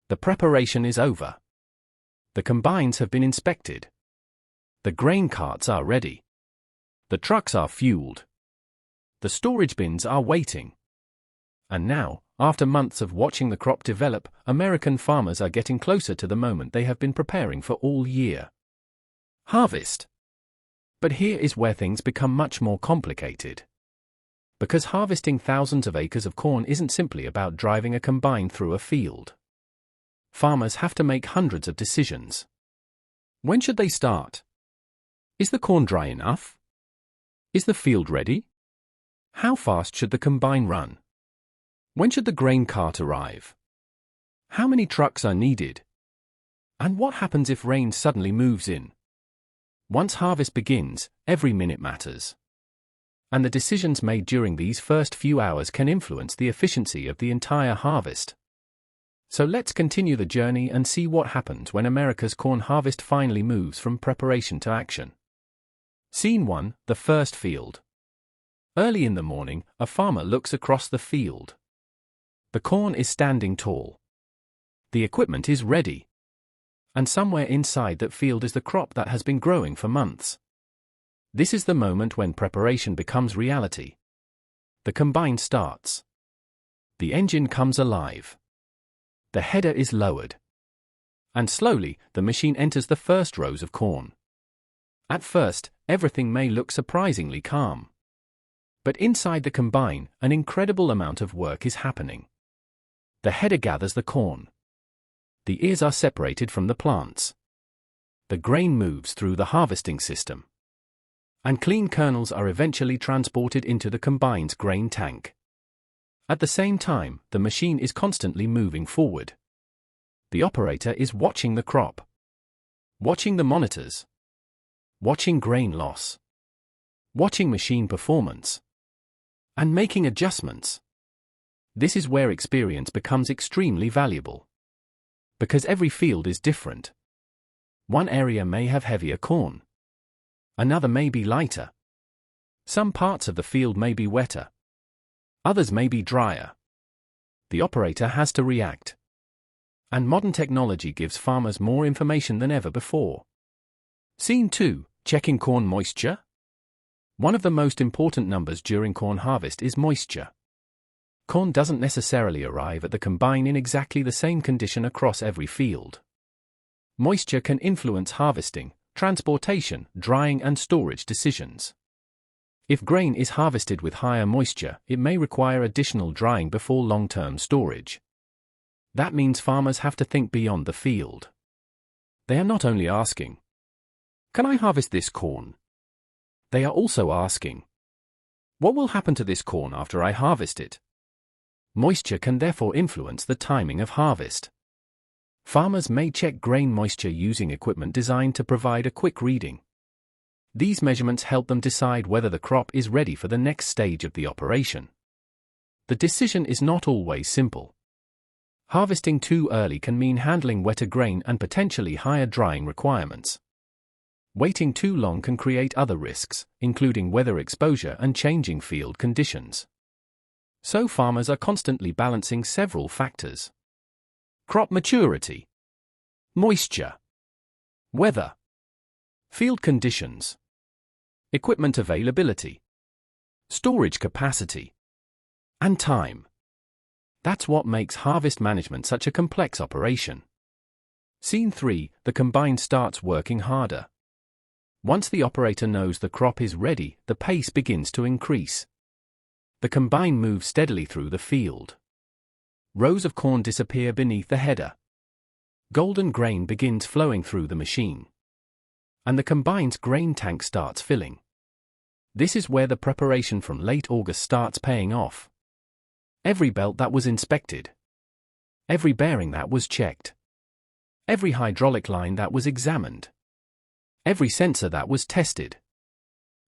The preparation is over. The combines have been inspected. The grain carts are ready. The trucks are fueled. The storage bins are waiting. And now, after months of watching the crop develop, American farmers are getting closer to the moment they have been preparing for all year. Harvest. But here is where things become much more complicated. Because harvesting thousands of acres of corn isn't simply about driving a combine through a field. Farmers have to make hundreds of decisions. When should they start? Is the corn dry enough? Is the field ready? How fast should the combine run? When should the grain cart arrive? How many trucks are needed? And what happens if rain suddenly moves in? Once harvest begins, every minute matters. And the decisions made during these first few hours can influence the efficiency of the entire harvest. So let's continue the journey and see what happens when America's corn harvest finally moves from preparation to action. Scene 1, the first field. Early in the morning, a farmer looks across the field. The corn is standing tall. The equipment is ready. And somewhere inside that field is the crop that has been growing for months. This is the moment when preparation becomes reality. The combine starts. The engine comes alive. The header is lowered. And slowly, the machine enters the first rows of corn. At first, everything may look surprisingly calm. But inside the combine, an incredible amount of work is happening. The header gathers the corn. The ears are separated from the plants. The grain moves through the harvesting system. And clean kernels are eventually transported into the combine's grain tank. At the same time, the machine is constantly moving forward. The operator is watching the crop. Watching the monitors. Watching grain loss. Watching machine performance. And making adjustments. This is where experience becomes extremely valuable. Because every field is different. One area may have heavier corn. Another may be lighter. Some parts of the field may be wetter. Others may be drier. The operator has to react. And modern technology gives farmers more information than ever before. Scene 2, checking corn moisture. One of the most important numbers during corn harvest is moisture. Corn doesn't necessarily arrive at the combine in exactly the same condition across every field. Moisture can influence harvesting, transportation, drying and storage decisions. If grain is harvested with higher moisture, it may require additional drying before long-term storage. That means farmers have to think beyond the field. They are not only asking, "Can I harvest this corn?" They are also asking, "What will happen to this corn after I harvest it?" Moisture can therefore influence the timing of harvest. Farmers may check grain moisture using equipment designed to provide a quick reading. These measurements help them decide whether the crop is ready for the next stage of the operation. The decision is not always simple. Harvesting too early can mean handling wetter grain and potentially higher drying requirements. Waiting too long can create other risks, including weather exposure and changing field conditions. So farmers are constantly balancing several factors. Crop maturity, moisture, weather, field conditions, equipment availability, storage capacity, and time. That's what makes harvest management such a complex operation. Scene 3, the combine starts working harder. Once the operator knows the crop is ready, the pace begins to increase. The combine moves steadily through the field. Rows of corn disappear beneath the header. Golden grain begins flowing through the machine. And the combine's grain tank starts filling. This is where the preparation from late August starts paying off. Every belt that was inspected. Every bearing that was checked. Every hydraulic line that was examined. Every sensor that was tested.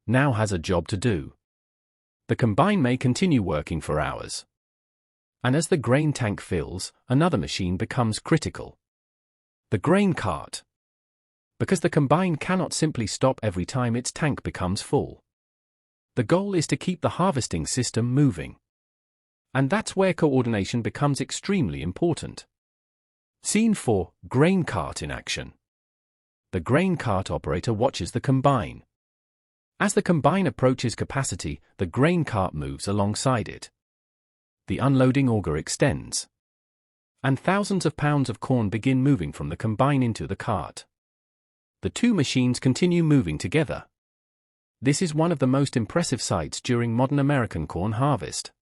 Now has a job to do. The combine may continue working for hours. And as the grain tank fills, another machine becomes critical. The grain cart. Because the combine cannot simply stop every time its tank becomes full. The goal is to keep the harvesting system moving. And that's where coordination becomes extremely important. Scene 4, grain cart in action. The grain cart operator watches the combine. As the combine approaches capacity, the grain cart moves alongside it. The unloading auger extends, and thousands of pounds of corn begin moving from the combine into the cart. The two machines continue moving together. This is one of the most impressive sights during modern American corn harvest.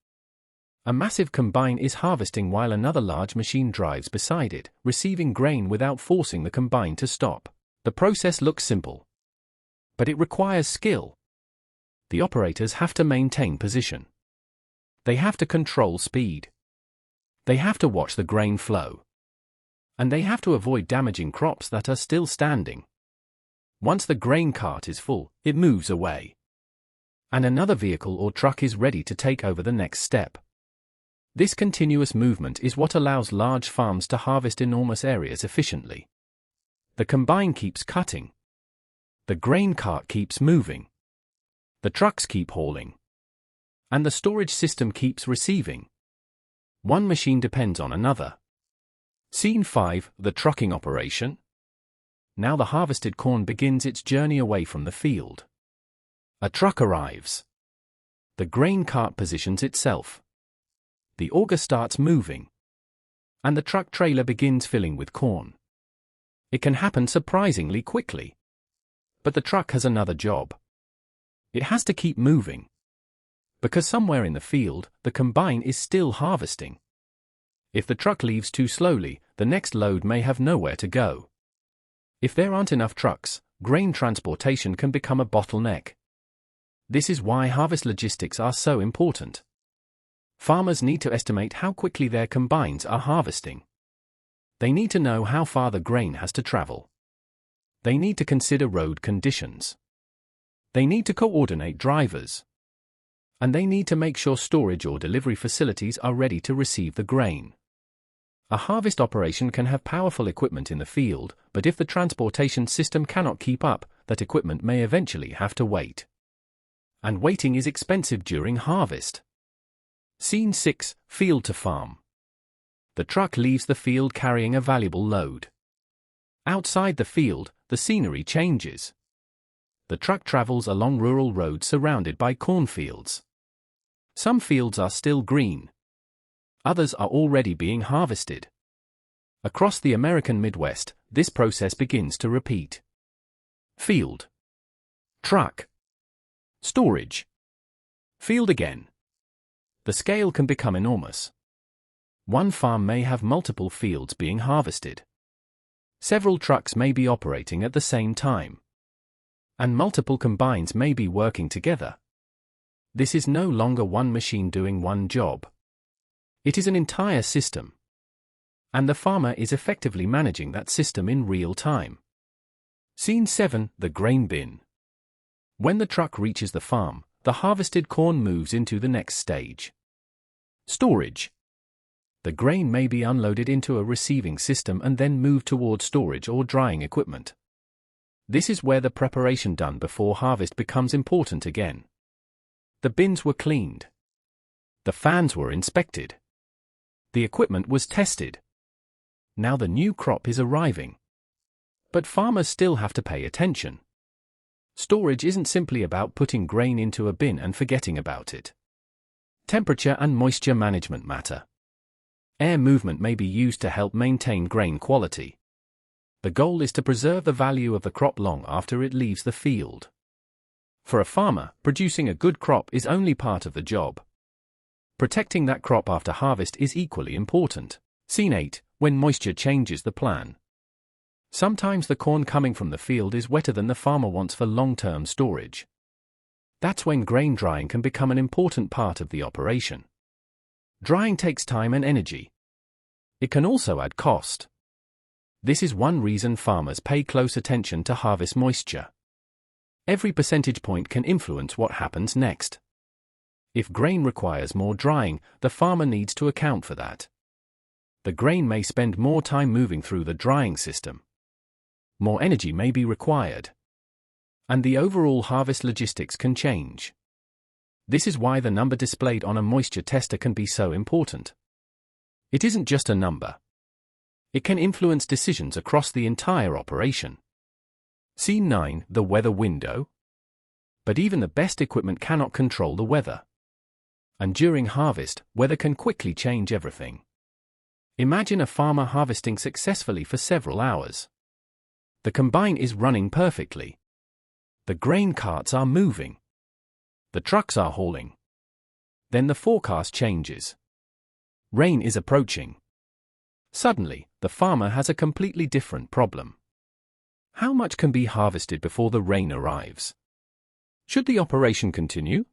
A massive combine is harvesting while another large machine drives beside it, receiving grain without forcing the combine to stop. The process looks simple, but it requires skill. The operators have to maintain position. They have to control speed. They have to watch the grain flow. And they have to avoid damaging crops that are still standing. Once the grain cart is full, it moves away. And another vehicle or truck is ready to take over the next step. This continuous movement is what allows large farms to harvest enormous areas efficiently. The combine keeps cutting. The grain cart keeps moving. The trucks keep hauling. And the storage system keeps receiving. One machine depends on another. Scene 5, the trucking operation. Now the harvested corn begins its journey away from the field. A truck arrives. The grain cart positions itself. The auger starts moving. And the truck trailer begins filling with corn. It can happen surprisingly quickly. But the truck has another job. It has to keep moving. Because somewhere in the field, the combine is still harvesting. If the truck leaves too slowly, the next load may have nowhere to go. If there aren't enough trucks, grain transportation can become a bottleneck. This is why harvest logistics are so important. Farmers need to estimate how quickly their combines are harvesting. They need to know how far the grain has to travel. They need to consider road conditions. They need to coordinate drivers. And they need to make sure storage or delivery facilities are ready to receive the grain. A harvest operation can have powerful equipment in the field, but if the transportation system cannot keep up, that equipment may eventually have to wait. And waiting is expensive during harvest. Scene 6, field to farm. The truck leaves the field carrying a valuable load. Outside the field, the scenery changes. The truck travels along rural roads surrounded by cornfields. Some fields are still green. Others are already being harvested. Across the American Midwest, this process begins to repeat. Field. Truck. Storage. Field again. The scale can become enormous. One farm may have multiple fields being harvested. Several trucks may be operating at the same time. And multiple combines may be working together. This is no longer one machine doing one job. It is an entire system. And the farmer is effectively managing that system in real time. Scene 7, the grain bin. When the truck reaches the farm, the harvested corn moves into the next stage. Storage. The grain may be unloaded into a receiving system and then moved toward storage or drying equipment. This is where the preparation done before harvest becomes important again. The bins were cleaned. The fans were inspected. The equipment was tested. Now the new crop is arriving. But farmers still have to pay attention. Storage isn't simply about putting grain into a bin and forgetting about it. Temperature and moisture management matter. Air movement may be used to help maintain grain quality. The goal is to preserve the value of the crop long after it leaves the field. For a farmer, producing a good crop is only part of the job. Protecting that crop after harvest is equally important. Scene 8, when moisture changes the plan. Sometimes the corn coming from the field is wetter than the farmer wants for long-term storage. That's when grain drying can become an important part of the operation. Drying takes time and energy. It can also add cost. This is one reason farmers pay close attention to harvest moisture. Every percentage point can influence what happens next. If grain requires more drying, the farmer needs to account for that. The grain may spend more time moving through the drying system. More energy may be required. And the overall harvest logistics can change. This is why the number displayed on a moisture tester can be so important. It isn't just a number. It can influence decisions across the entire operation. Scene 9, the weather window. But even the best equipment cannot control the weather. And during harvest, weather can quickly change everything. Imagine a farmer harvesting successfully for several hours. The combine is running perfectly. The grain carts are moving. The trucks are hauling. Then the forecast changes. Rain is approaching. Suddenly, the farmer has a completely different problem. How much can be harvested before the rain arrives? Should the operation continue?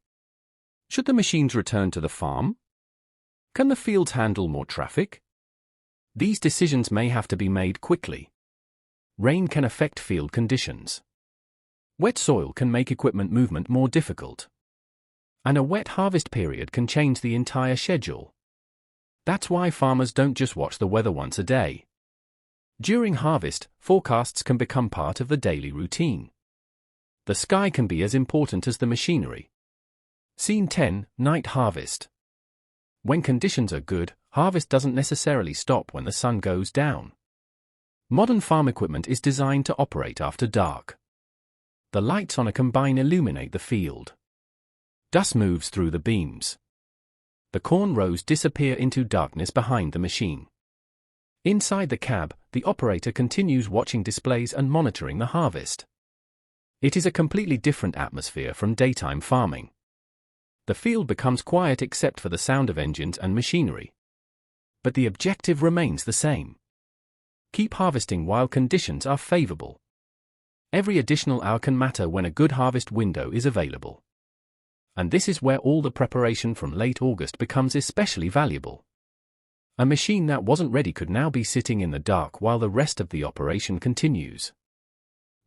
Should the machines return to the farm? Can the fields handle more traffic? These decisions may have to be made quickly. Rain can affect field conditions. Wet soil can make equipment movement more difficult. And a wet harvest period can change the entire schedule. That's why farmers don't just watch the weather once a day. During harvest, forecasts can become part of the daily routine. The sky can be as important as the machinery. Scene 10, night harvest. When conditions are good, harvest doesn't necessarily stop when the sun goes down. Modern farm equipment is designed to operate after dark. The lights on a combine illuminate the field. Dust moves through the beams. The corn rows disappear into darkness behind the machine. Inside the cab, the operator continues watching displays and monitoring the harvest. It is a completely different atmosphere from daytime farming. The field becomes quiet except for the sound of engines and machinery. But the objective remains the same. Keep harvesting while conditions are favorable. Every additional hour can matter when a good harvest window is available. And this is where all the preparation from late August becomes especially valuable. A machine that wasn't ready could now be sitting in the dark while the rest of the operation continues.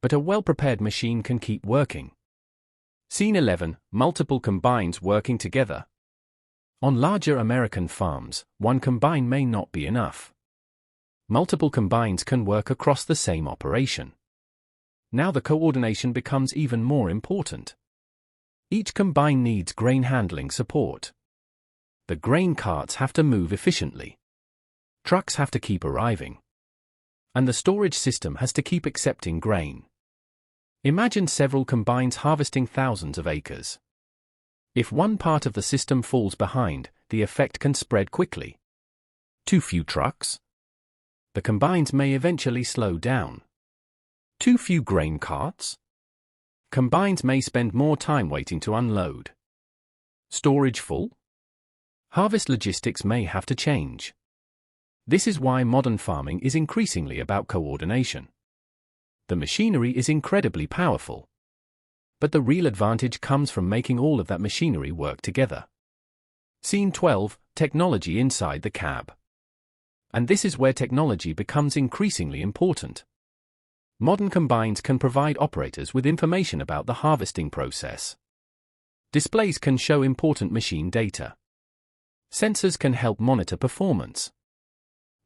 But a well-prepared machine can keep working. Scene 11, multiple combines working together. On larger American farms, one combine may not be enough. Multiple combines can work across the same operation. Now the coordination becomes even more important. Each combine needs grain handling support. The grain carts have to move efficiently. Trucks have to keep arriving. And the storage system has to keep accepting grain. Imagine several combines harvesting thousands of acres. If one part of the system falls behind, the effect can spread quickly. Too few trucks? The combines may eventually slow down. Too few grain carts? Combines may spend more time waiting to unload. Storage full? Harvest logistics may have to change. This is why modern farming is increasingly about coordination. The machinery is incredibly powerful. But the real advantage comes from making all of that machinery work together. Scene 12, technology inside the cab. And this is where technology becomes increasingly important. Modern combines can provide operators with information about the harvesting process. Displays can show important machine data. Sensors can help monitor performance.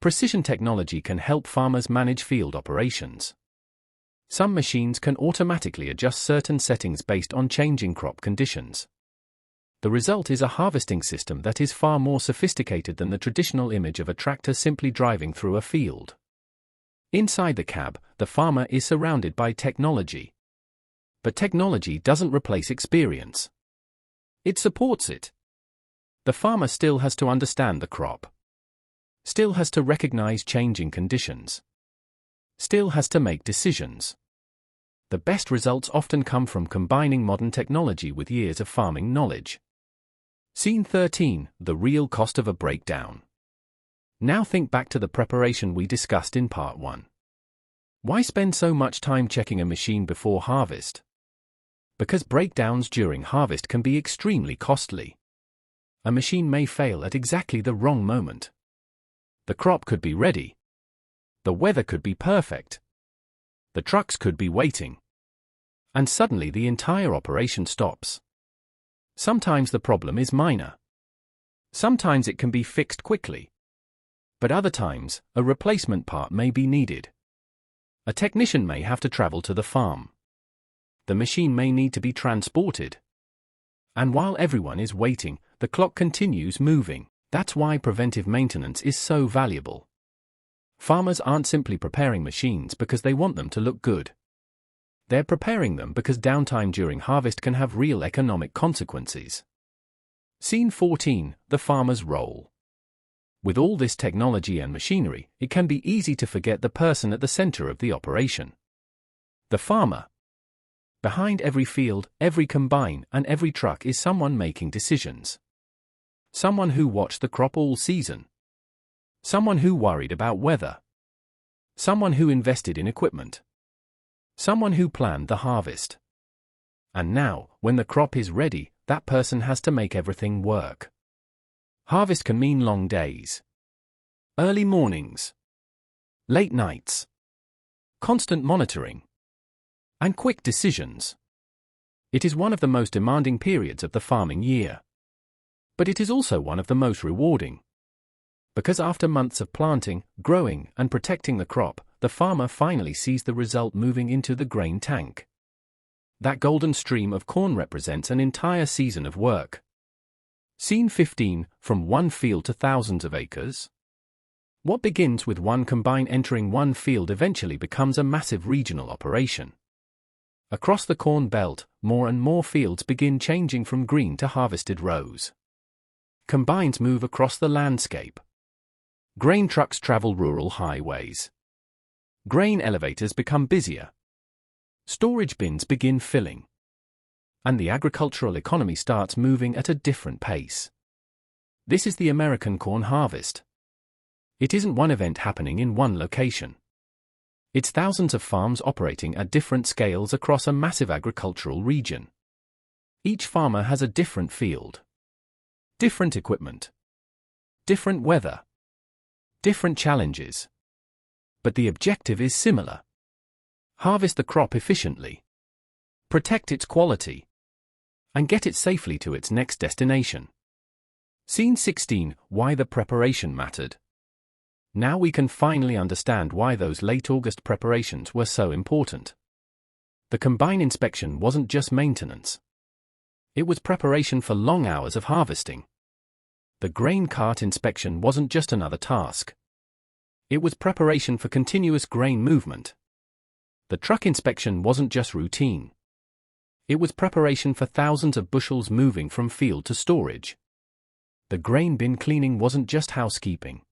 Precision technology can help farmers manage field operations. Some machines can automatically adjust certain settings based on changing crop conditions. The result is a harvesting system that is far more sophisticated than the traditional image of a tractor simply driving through a field. Inside the cab, the farmer is surrounded by technology. But technology doesn't replace experience. It supports it. The farmer still has to understand the crop. Still has to recognize changing conditions. Still has to make decisions. The best results often come from combining modern technology with years of farming knowledge. Scene 13, the real cost of a breakdown. Now think back to the preparation we discussed in part 1. Why spend so much time checking a machine before harvest? Because breakdowns during harvest can be extremely costly. A machine may fail at exactly the wrong moment. The crop could be ready. The weather could be perfect. The trucks could be waiting. And suddenly the entire operation stops. Sometimes the problem is minor. Sometimes it can be fixed quickly. But other times, a replacement part may be needed. A technician may have to travel to the farm. The machine may need to be transported. And while everyone is waiting, the clock continues moving. That's why preventive maintenance is so valuable. Farmers aren't simply preparing machines because they want them to look good. They're preparing them because downtime during harvest can have real economic consequences. Scene 14, the farmer's role. With all this technology and machinery, it can be easy to forget the person at the center of the operation. The farmer. Behind every field, every combine, and every truck is someone making decisions. Someone who watched the crop all season. Someone who worried about weather. Someone who invested in equipment. Someone who planned the harvest. And now, when the crop is ready, that person has to make everything work. Harvest can mean long days. Early mornings. Late nights. Constant monitoring. And quick decisions. It is one of the most demanding periods of the farming year. But it is also one of the most rewarding. Because after months of planting, growing, and protecting the crop, the farmer finally sees the result moving into the grain tank. That golden stream of corn represents an entire season of work. Scene 15, from one field to thousands of acres. What begins with one combine entering one field eventually becomes a massive regional operation. Across the corn belt, more and more fields begin changing from green to harvested rows. Combines move across the landscape. Grain trucks travel rural highways. Grain elevators become busier. Storage bins begin filling. And the agricultural economy starts moving at a different pace. This is the American corn harvest. It isn't one event happening in one location. It's thousands of farms operating at different scales across a massive agricultural region. Each farmer has a different field. Different equipment. Different weather. Different challenges. But the objective is similar. Harvest the crop efficiently. Protect its quality. And get it safely to its next destination. Scene 16, why the preparation mattered. Now we can finally understand why those late August preparations were so important. The combine inspection wasn't just maintenance. It was preparation for long hours of harvesting. The grain cart inspection wasn't just another task. It was preparation for continuous grain movement. The truck inspection wasn't just routine. It was preparation for thousands of bushels moving from field to storage. The grain bin cleaning wasn't just housekeeping.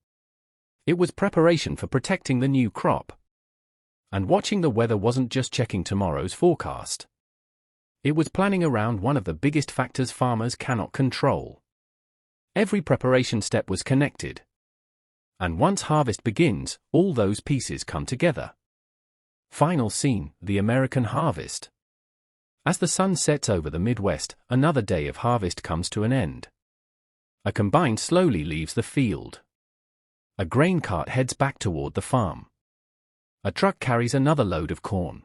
It was preparation for protecting the new crop. And watching the weather wasn't just checking tomorrow's forecast. It was planning around one of the biggest factors farmers cannot control. Every preparation step was connected. And once harvest begins, all those pieces come together. Final scene, the American harvest. As the sun sets over the Midwest, another day of harvest comes to an end. A combine slowly leaves the field. A grain cart heads back toward the farm. A truck carries another load of corn.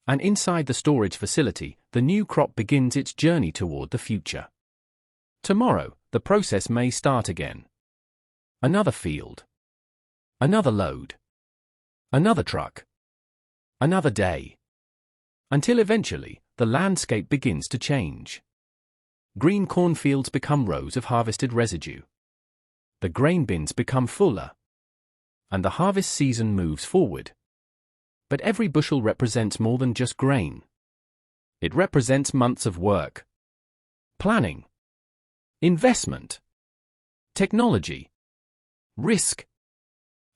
And inside the storage facility, the new crop begins its journey toward the future. Tomorrow, the process may start again. Another field. Another load. Another truck. Another day. Until eventually, the landscape begins to change. Green cornfields become rows of harvested residue. The grain bins become fuller. And the harvest season moves forward. But every bushel represents more than just grain. It represents months of work. Planning. Investment. Technology. Risk.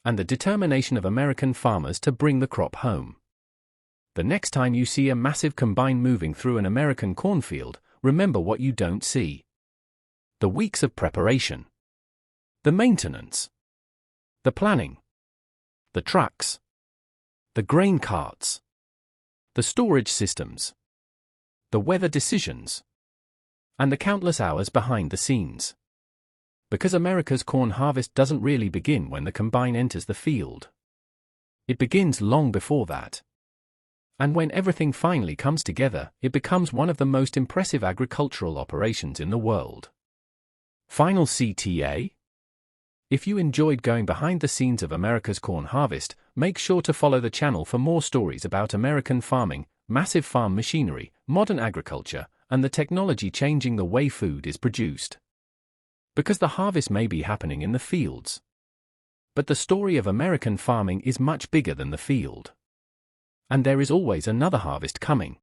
And the determination of American farmers to bring the crop home. The next time you see a massive combine moving through an American cornfield, remember what you don't see. The weeks of preparation. The maintenance. The planning. The trucks. The grain carts. The storage systems. The weather decisions. And the countless hours behind the scenes. Because America's corn harvest doesn't really begin when the combine enters the field. It begins long before that. And when everything finally comes together, it becomes one of the most impressive agricultural operations in the world. Final CTA? If you enjoyed going behind the scenes of America's corn harvest, make sure to follow the channel for more stories about American farming, massive farm machinery, modern agriculture, and the technology changing the way food is produced. Because the harvest may be happening in the fields, But the story of American farming is much bigger than the field. And there is always another harvest coming.